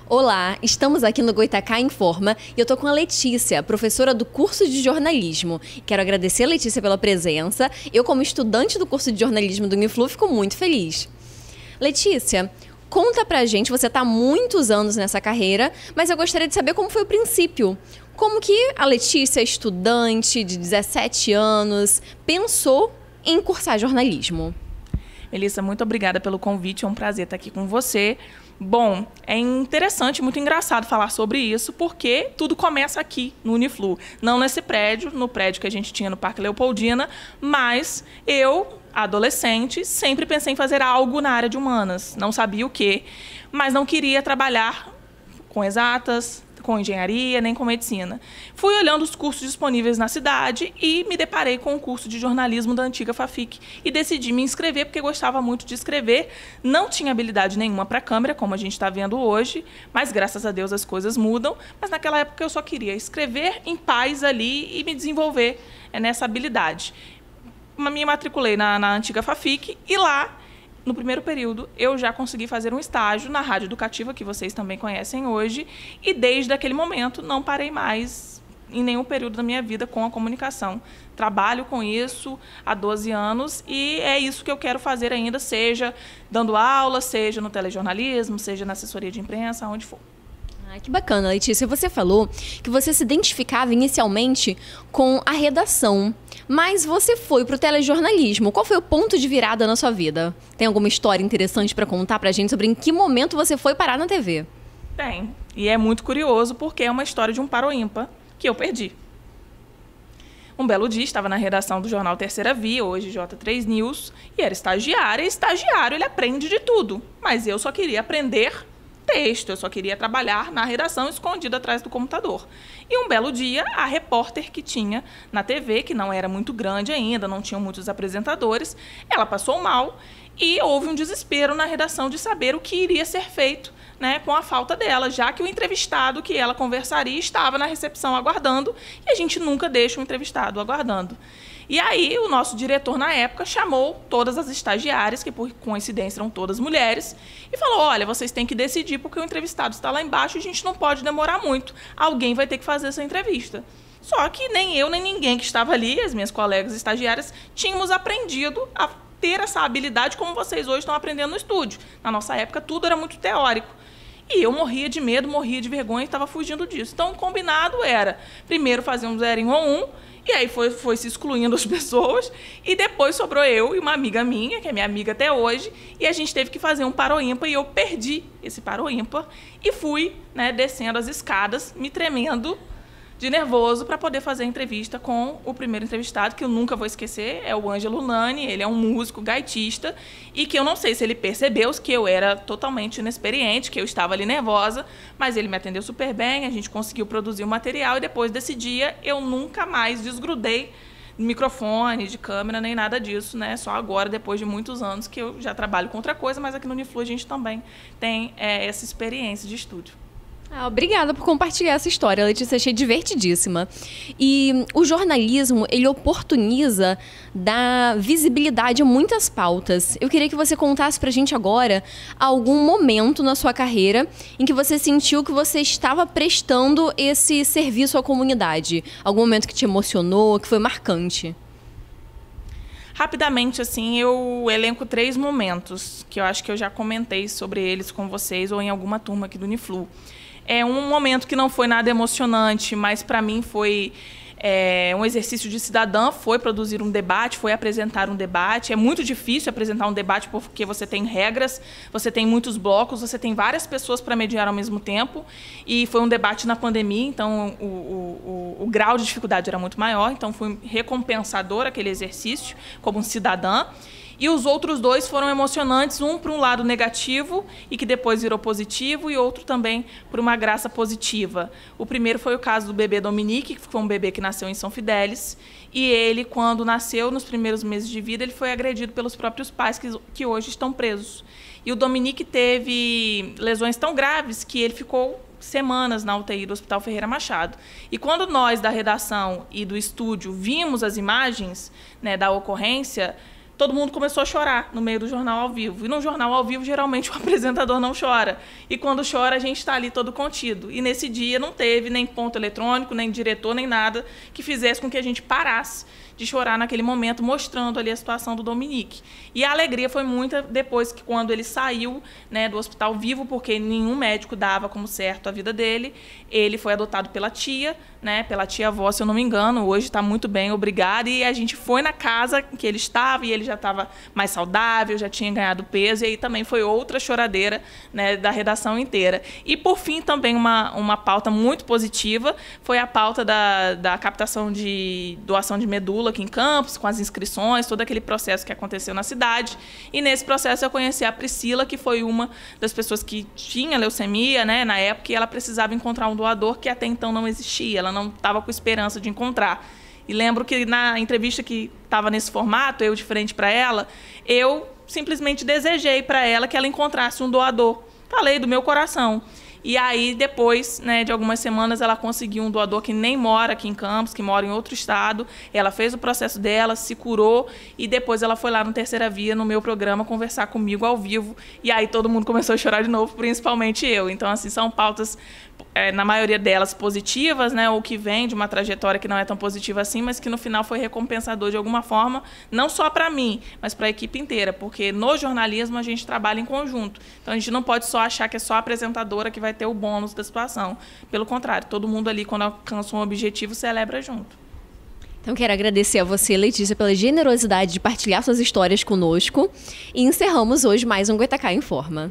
Olá, estamos aqui no Goitacá Informa e eu tô com a Letícia, professora do curso de jornalismo. Quero agradecer a Letícia pela presença. Eu, como estudante do curso de jornalismo do Uniflu, fico muito feliz. Letícia, conta pra gente, você tá há muitos anos nessa carreira, mas eu gostaria de saber como foi o princípio. Como que a Letícia, estudante de 17 anos, pensou em cursar jornalismo? Melissa, muito obrigada pelo convite, é um prazer estar aqui com você. Bom, é interessante, muito engraçado falar sobre isso, porque tudo começa aqui no Uniflu. Não nesse prédio, no prédio que a gente tinha no Parque Leopoldina, mas eu, adolescente, sempre pensei em fazer algo na área de humanas. Não sabia o quê, mas não queria trabalhar com exatas, com engenharia, nem com medicina. Fui olhando os cursos disponíveis na cidade e me deparei com o curso de jornalismo da antiga Fafic e decidi me inscrever porque gostava muito de escrever. Não tinha habilidade nenhuma para câmera, como a gente está vendo hoje, mas graças a Deus as coisas mudam. Mas naquela época eu só queria escrever em paz ali e me desenvolver nessa habilidade. Me matriculei na antiga Fafic e lá, no primeiro período, eu já consegui fazer um estágio na Rádio Educativa, que vocês também conhecem hoje, e desde aquele momento não parei mais em nenhum período da minha vida com a comunicação. Trabalho com isso há 12 anos e é isso que eu quero fazer ainda, seja dando aula, seja no telejornalismo, seja na assessoria de imprensa, onde for. Que bacana, Letícia. Você falou que você se identificava inicialmente com a redação, mas você foi para o telejornalismo. Qual foi o ponto de virada na sua vida? Tem alguma história interessante para contar para a gente sobre em que momento você foi parar na TV? Tem. E é muito curioso porque é uma história de um par ou ímpar que eu perdi. Um belo dia, estava na redação do jornal Terceira Via, hoje J3 News, e era estagiária. E estagiário, ele aprende de tudo. Mas eu só queria aprender texto, eu só queria trabalhar na redação escondida atrás do computador. E um belo dia, a repórter que tinha na TV, que não era muito grande ainda, não tinham muitos apresentadores, ela passou mal e houve um desespero na redação de saber o que iria ser feito, né, com a falta dela, já que o entrevistado que ela conversaria estava na recepção aguardando e a gente nunca deixa o entrevistado aguardando. E aí o nosso diretor, na época, chamou todas as estagiárias, que por coincidência eram todas mulheres, e falou, olha, vocês têm que decidir porque o entrevistado está lá embaixo e a gente não pode demorar muito. Alguém vai ter que fazer essa entrevista. Só que nem eu, nem ninguém que estava ali, as minhas colegas estagiárias, tínhamos aprendido a ter essa habilidade como vocês hoje estão aprendendo no estúdio. Na nossa época, tudo era muito teórico. E eu morria de medo, morria de vergonha e estava fugindo disso. Então, o combinado era, primeiro fazer um 0 em 1 a 1, e aí foi se excluindo as pessoas, e depois sobrou eu e uma amiga minha, que é minha amiga até hoje, e a gente teve que fazer um par ou ímpar, e eu perdi esse par ou ímpar, e fui, né, descendo as escadas, me tremendo de nervoso para poder fazer a entrevista com o primeiro entrevistado, que eu nunca vou esquecer, é o Ângelo Nani, ele é um músico gaitista, e que eu não sei se ele percebeu que eu era totalmente inexperiente, que eu estava ali nervosa, mas ele me atendeu super bem, a gente conseguiu produzir o material, e depois desse dia eu nunca mais desgrudei de microfone, de câmera, nem nada disso, né? Só agora, depois de muitos anos, que eu já trabalho com outra coisa, mas aqui no Uniflu a gente também tem essa experiência de estúdio. Obrigada por compartilhar essa história, Letícia, achei divertidíssima. E o jornalismo, ele oportuniza dar visibilidade a muitas pautas. Eu queria que você contasse pra gente agora algum momento na sua carreira em que você sentiu que você estava prestando esse serviço à comunidade. Algum momento que te emocionou, que foi marcante. Rapidamente, assim, eu elenco 3 momentos, que eu acho que eu já comentei sobre eles com vocês ou em alguma turma aqui do Uniflu. É um momento que não foi nada emocionante, mas para mim foi um exercício de cidadã, foi produzir um debate, foi apresentar um debate. É muito difícil apresentar um debate porque você tem regras, você tem muitos blocos, você tem várias pessoas para mediar ao mesmo tempo. E foi um debate na pandemia, então o grau de dificuldade era muito maior. Então foi recompensador aquele exercício como um cidadã. E os outros 2 foram emocionantes, um para um lado negativo e que depois virou positivo, e outro também por uma graça positiva. O primeiro foi o caso do bebê Dominique, que foi um bebê que nasceu em São Fidélis, e ele, quando nasceu, nos primeiros meses de vida, ele foi agredido pelos próprios pais, que hoje estão presos. E o Dominique teve lesões tão graves que ele ficou semanas na UTI do Hospital Ferreira Machado. E quando nós, da redação e do estúdio, vimos as imagens, né, da ocorrência, todo mundo começou a chorar no meio do jornal ao vivo. E no jornal ao vivo, geralmente, o apresentador não chora. E quando chora, a gente está ali todo contido. E nesse dia não teve nem ponto eletrônico, nem diretor, nem nada que fizesse com que a gente parasse de chorar naquele momento, mostrando ali a situação do Dominique. E a alegria foi muita depois que, quando ele saiu, né, do hospital vivo, porque nenhum médico dava como certo a vida dele, ele foi adotado pela tia, né, pela tia-avó, se eu não me engano. Hoje está muito bem, obrigada. E a gente foi na casa que ele estava, e ele já estava mais saudável, já tinha ganhado peso, e aí também foi outra choradeira, né, da redação inteira. E, por fim, também uma pauta muito positiva foi a pauta da captação de doação de medula aqui em Campos, com as inscrições, todo aquele processo que aconteceu na cidade. E nesse processo eu conheci a Priscila, que foi uma das pessoas que tinha leucemia, né, na época, e ela precisava encontrar um doador que até então não existia, ela não estava com esperança de encontrar. E lembro que na entrevista que estava nesse formato, eu de frente para ela, eu simplesmente desejei para ela que ela encontrasse um doador. Falei do meu coração. E aí, depois, né, de algumas semanas, ela conseguiu um doador que nem mora aqui em Campos, que mora em outro estado. Ela fez o processo dela, se curou, e depois ela foi lá no Terceira Via, no meu programa, conversar comigo ao vivo. E aí todo mundo começou a chorar de novo, principalmente eu. Então, assim, são pautas, na maioria delas, positivas, né, ou que vem de uma trajetória que não é tão positiva assim, mas que no final foi recompensador de alguma forma, não só para mim, mas para a equipe inteira, porque no jornalismo a gente trabalha em conjunto. Então, a gente não pode só achar que é só a apresentadora que vai ter o bônus da situação. Pelo contrário, todo mundo ali, quando alcança um objetivo, celebra junto. Então, quero agradecer a você, Letícia, pela generosidade de partilhar suas histórias conosco. E encerramos hoje mais um Goitacá Informa.